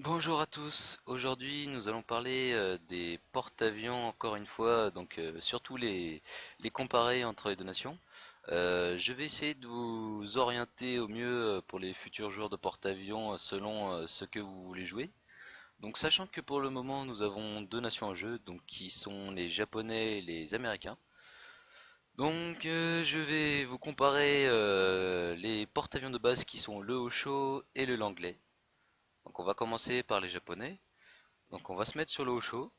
Bonjour à tous, aujourd'hui nous allons parler des porte-avions encore une fois, donc surtout les comparer entre les deux nations. Je vais essayer de vous orienter au mieux pour les futurs joueurs de porte-avions selon ce que vous voulez jouer. Donc sachant que pour le moment nous avons deux nations en jeu, donc qui sont les Japonais et les Américains. Donc je vais vous comparer les porte-avions de base qui sont le Hosho et le Langlais. Donc on va commencer par les Japonais. Donc on va se mettre sur le Osho.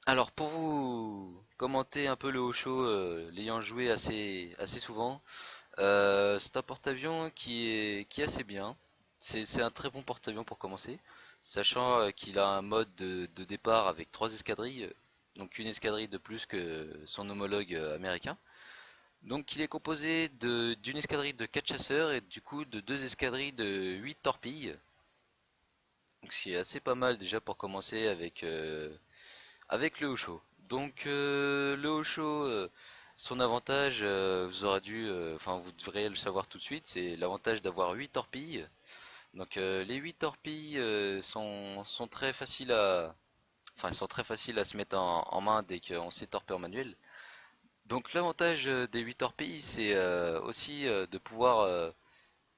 Alors pour vous commenter un peu le Osho, l'ayant joué assez souvent, c'est un porte-avions qui est assez bien. C'est un très bon porte-avions pour commencer, sachant qu'il a un mode de départ avec trois escadrilles, donc une escadrille de plus que son homologue américain. Donc il est composé d'une escadrille de 4 chasseurs et du coup de deux escadrilles de 8 torpilles. Donc c'est assez pas mal déjà pour commencer avec le Osho. Donc le Osho, son avantage, vous devrez le savoir tout de suite, c'est l'avantage d'avoir 8 torpilles. Donc les 8 torpilles sont très faciles sont très faciles à se mettre en main dès qu'on sait torpille en manuel. Donc l'avantage des 8 torpilles, c'est aussi de pouvoir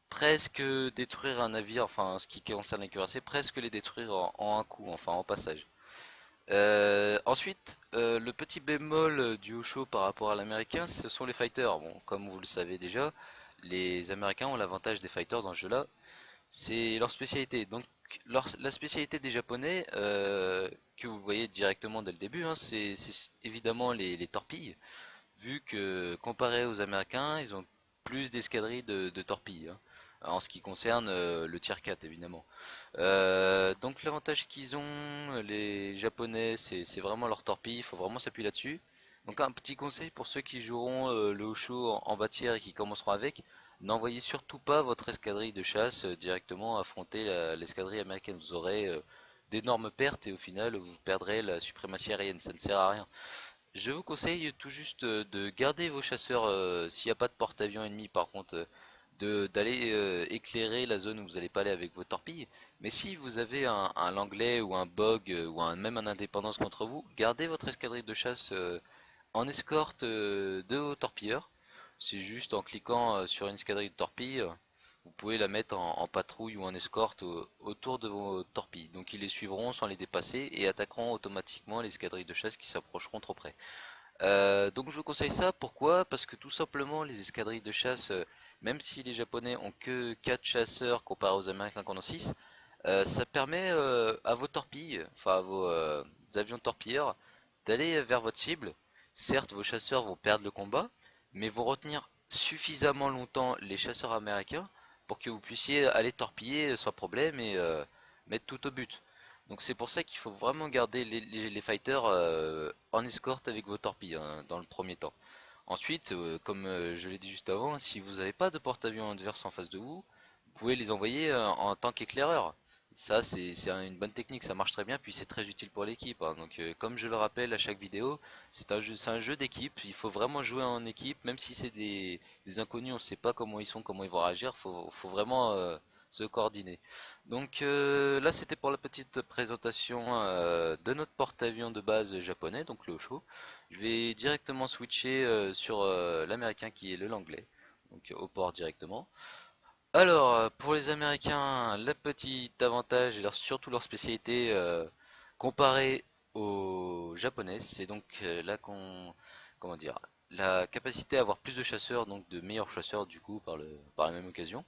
presque détruire un navire, enfin ce qui concerne les cuirassés, presque les détruire en un coup, enfin en passage. Ensuite, le petit bémol du Osho par rapport à l'américain, ce sont les fighters. Bon, comme vous le savez déjà, les Américains ont l'avantage des fighters dans ce jeu-là, c'est leur spécialité. Donc, la spécialité des Japonais, que vous voyez directement dès le début, hein, c'est évidemment les torpilles, vu que comparé aux Américains, ils ont plus d'escadrilles de torpilles, hein, en ce qui concerne le tier 4 évidemment. Donc l'avantage qu'ils ont, les Japonais, c'est vraiment leur torpille, il faut vraiment s'appuyer là-dessus. Donc un petit conseil pour ceux qui joueront le Osho en bas tiers et qui commenceront avec, n'envoyez surtout pas votre escadrille de chasse directement affronter l'escadrille américaine. Vous aurez d'énormes pertes et au final vous perdrez la suprématie aérienne, ça ne sert à rien. Je vous conseille tout juste de garder vos chasseurs s'il n'y a pas de porte-avions ennemi par contre d'aller éclairer la zone où vous n'allez pas aller avec vos torpilles. Mais si vous avez un Langlais ou un Bog même un Indépendance contre vous, gardez votre escadrille de chasse en escorte de vos torpilleurs. C'est juste en cliquant sur une escadrille de torpilles, vous pouvez la mettre en patrouille ou en escorte autour de vos torpilles. Donc ils les suivront sans les dépasser et attaqueront automatiquement les escadrilles de chasse qui s'approcheront trop près. Donc je vous conseille ça, pourquoi? Parce que tout simplement les escadrilles de chasse, même si les Japonais ont que 4 chasseurs comparé aux Américains qui en ont 6, ça permet à vos torpilles, enfin à vos avions torpilleurs, d'aller vers votre cible. Certes, vos chasseurs vont perdre le combat, mais vont retenir suffisamment longtemps les chasseurs américains pour que vous puissiez aller torpiller sans problème et mettre tout au but. Donc c'est pour ça qu'il faut vraiment garder les fighters en escorte avec vos torpilles hein, dans le premier temps. Ensuite, comme je l'ai dit juste avant, si vous n'avez pas de porte-avions adverse en face de vous, vous pouvez les envoyer en tant qu'éclaireur. Ça, c'est une bonne technique, ça marche très bien, puis c'est très utile pour l'équipe, hein. Donc, comme je le rappelle à chaque vidéo, c'est un jeu d'équipe. Il faut vraiment jouer en équipe, même si c'est des inconnus, on ne sait pas comment ils sont, comment ils vont réagir. Faut vraiment se coordonner. Donc là, c'était pour la petite présentation de notre porte-avions de base japonais, donc le Osho. Je vais directement switcher sur l'américain qui est le l'anglais, donc au port directement. Alors, pour les Américains, le petit avantage et surtout leur spécialité comparée aux Japonais, c'est donc comment dire, la capacité à avoir plus de chasseurs, donc de meilleurs chasseurs du coup par la même occasion.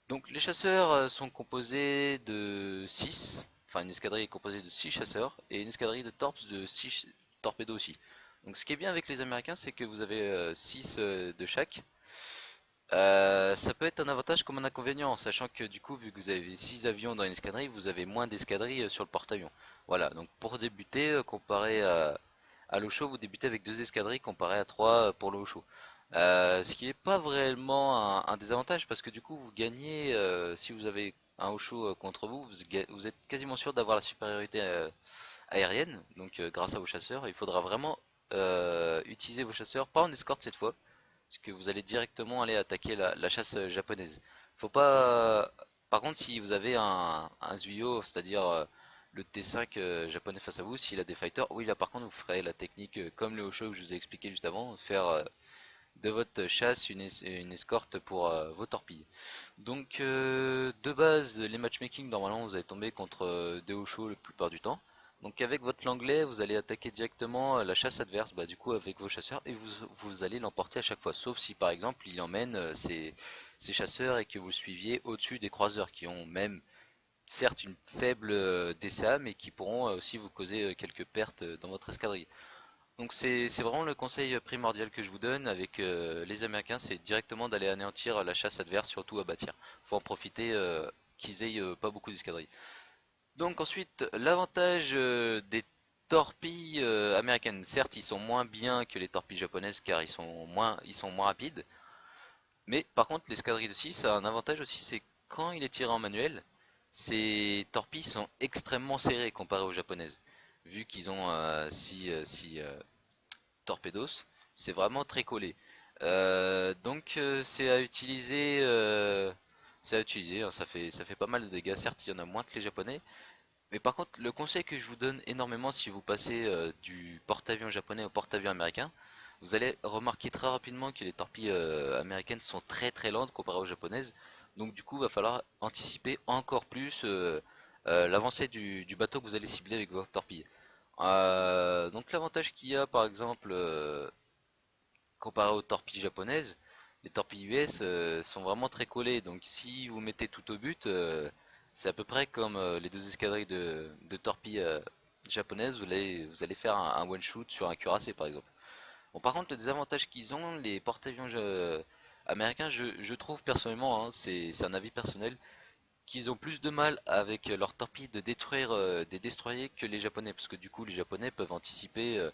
Donc les chasseurs sont composés de 6, enfin une escadrille est composée de 6 chasseurs et une escadrille de torps de 6 torpédos aussi. Donc ce qui est bien avec les Américains, c'est que vous avez 6 de chaque. Ça peut être un avantage comme un inconvénient, sachant que du coup, vu que vous avez 6 avions dans une escadrille, vous avez moins d'escadrilles sur le porte-avions. Voilà, donc pour débuter, comparé à l'Osho, vous débutez avec 2 escadrilles comparé à 3 pour l'Osho. Ce qui n'est pas vraiment un désavantage, parce que du coup, vous gagnez, si vous avez un Osho contre vous, vous êtes quasiment sûr d'avoir la supériorité aérienne, donc grâce à vos chasseurs. Il faudra vraiment utiliser vos chasseurs, pas en escorte cette fois, parce que vous allez directement aller attaquer la chasse japonaise. Faut pas Par contre, si vous avez un Zuio, c'est-à-dire le T5 japonais face à vous, s'il a des fighters, oui là par contre vous ferez la technique comme le Osho que je vous ai expliqué juste avant, faire de votre chasse une escorte pour vos torpilles. Donc de base, les matchmaking normalement vous allez tomber contre des Osho la plupart du temps. Donc avec votre langlet, vous allez attaquer directement la chasse adverse, bah, du coup avec vos chasseurs, et vous allez l'emporter à chaque fois. Sauf si par exemple il emmène ses chasseurs et que vous le suiviez au-dessus des croiseurs qui ont même certes une faible DCA mais qui pourront aussi vous causer quelques pertes dans votre escadrille. Donc c'est vraiment le conseil primordial que je vous donne avec les Américains, c'est directement d'aller anéantir la chasse adverse, surtout à bâtir. Faut en profiter qu'ils aient pas beaucoup d'escadrilles. Donc ensuite, l'avantage des torpilles américaines, certes ils sont moins bien que les torpilles japonaises car ils sont moins rapides, mais par contre l'escadrille de 6 a un avantage aussi, c'est quand il est tiré en manuel, ces torpilles sont extrêmement serrées comparées aux japonaises. Vu qu'ils ont 6 torpedos, c'est vraiment très collé. Donc c'est à utiliser, hein, ça fait pas mal de dégâts. Certes, il y en a moins que les japonais, mais par contre, le conseil que je vous donne énormément si vous passez du porte-avions japonais au porte-avions américain, vous allez remarquer très rapidement que les torpilles américaines sont très très lentes comparées aux japonaises. Donc du coup, il va falloir anticiper encore plus l'avancée du bateau que vous allez cibler avec votre torpille. Donc l'avantage qu'il y a par exemple comparé aux torpilles japonaises, les torpilles US sont vraiment très collées. Donc si vous mettez tout au but, c'est à peu près comme les deux escadrilles de torpilles japonaises, vous allez faire un one shoot sur un cuirassé par exemple. Bon, par contre, le désavantage qu'ils ont, les porte-avions américains, je trouve personnellement, hein, c'est un avis personnel, qu'ils ont plus de mal avec leurs torpilles de détruire des destroyers que les japonais, parce que du coup les japonais peuvent anticiper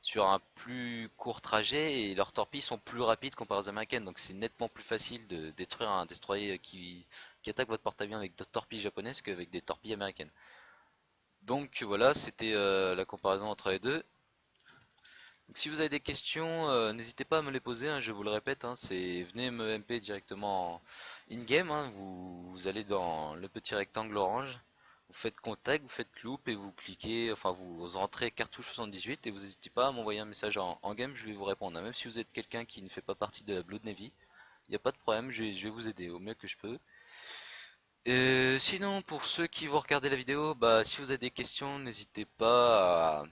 sur un plus court trajet et leurs torpilles sont plus rapides comparées aux américaines, donc c'est nettement plus facile de détruire un destroyer qui attaque votre porte-avions avec d'autres torpilles japonaises qu'avec des torpilles américaines. Donc voilà, c'était la comparaison entre les deux. Donc, si vous avez des questions, n'hésitez pas à me les poser, hein, je vous le répète, hein, venez me MP directement in-game, hein, vous allez dans le petit rectangle orange, vous faites contact, vous faites loop et vous cliquez, enfin vous rentrez cartouche 78 et vous n'hésitez pas à m'envoyer un message en game, je vais vous répondre, hein. Même si vous êtes quelqu'un qui ne fait pas partie de la Blood Navy, il n'y a pas de problème, je vais vous aider au mieux que je peux. Sinon, pour ceux qui vont regarder la vidéo, bah, si vous avez des questions, n'hésitez pas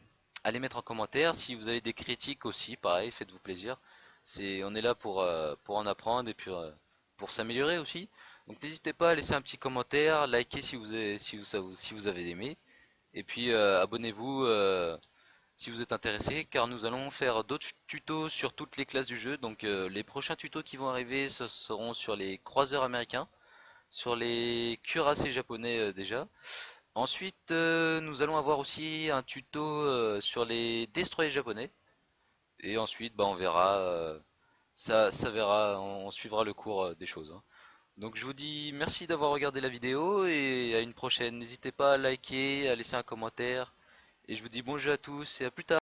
à les mettre en commentaire. Si vous avez des critiques aussi, pareil, faites-vous plaisir. On est là pour en apprendre et puis pour s'améliorer aussi. Donc n'hésitez pas à laisser un petit commentaire, liker si vous avez aimé. Et puis abonnez-vous si vous êtes intéressé, car nous allons faire d'autres tutos sur toutes les classes du jeu. Donc les prochains tutos qui vont arriver, ce seront sur les croiseurs américains sur les cuirassés japonais déjà. Ensuite, nous allons avoir aussi un tuto sur les destroyers japonais. Et ensuite, bah, on verra, ça verra, on suivra le cours des choses, hein. Donc je vous dis merci d'avoir regardé la vidéo et à une prochaine. N'hésitez pas à liker, à laisser un commentaire. Et je vous dis bonjour à tous et à plus tard.